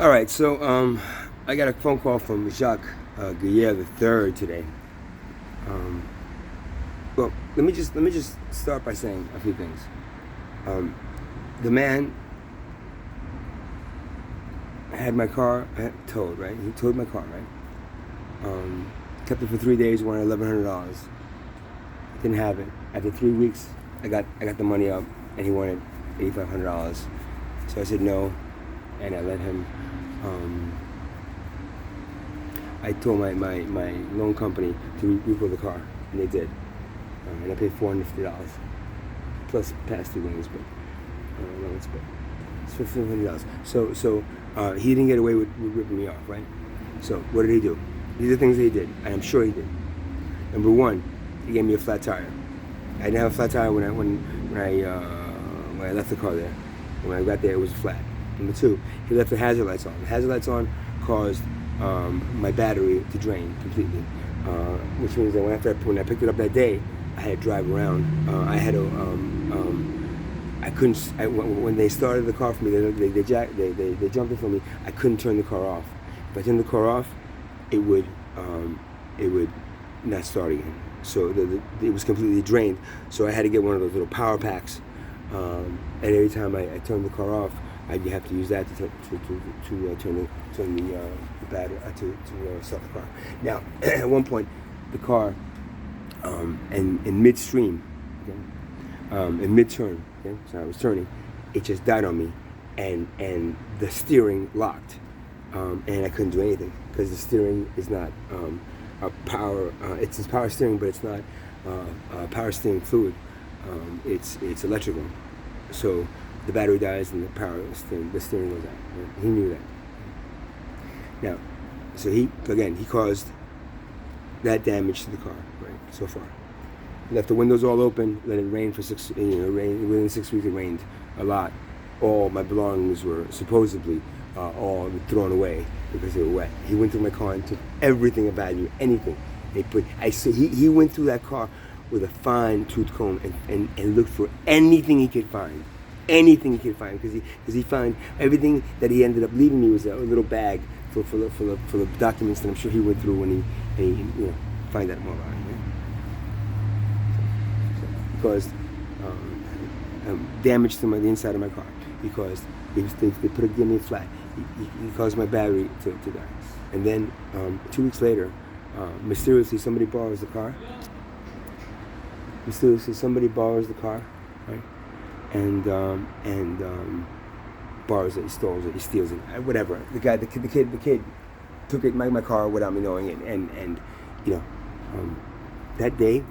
All right, so I got a phone call from Jacques Guire III today. Um, well, let me just start by saying a few things. The man had my car towed, right? He towed my car, right? Kept it for 3 days, wanted $1,100. Didn't have it. After 3 weeks, I got the money up, and he wanted $8,500. So I said no, and I let him. I told my loan company to repo the car, and they did. And I paid $450 plus past due loans, but it's $1,500. So he didn't get away with ripping me off, right? So what did he do? These are things that he did, and I'm sure he did. Number one, he gave me a flat tire. I didn't have a flat tire when I left the car there. When I got there, it was flat. Number two, he left the hazard lights on. The hazard lights on caused my battery to drain completely, which means that when I picked it up that day, I had to drive around. I had to, when they started the car for me, they jumped it for me. I couldn't turn the car off. If I turned the car off, it would not start again. So it was completely drained. So I had to get one of those little power packs. And every time I turned the car off, I'd have to use that to turn the battery to start the car. Now, at one point, the car in midstream, okay, in mid-turn, okay, so I was turning, it just died on me, and the steering locked, and I couldn't do anything because the steering is not a power. It's power steering, but it's not power steering fluid. It's electrical. So the battery dies and the steering goes out. Right? He knew that. Now, so he caused that damage to the car, right? So far, he left the windows all open, let it rain for within 6 weeks it rained a lot. All my belongings were supposedly all thrown away because they were wet. He went through my car and took everything of value, anything. He went through that car with a fine tooth comb and looked for anything he could find. Anything he could find, because he found everything that he ended up leaving me was a little bag full of documents that I'm sure he went through when he find that more about it. He caused damage to the inside of my car. Because they gave me a flat. He caused my battery to die. And then 2 weeks later, mysteriously somebody borrows the car. Right? And borrows it, he steals it, he steals it, whatever. The kid took it, my car without me knowing it, and that day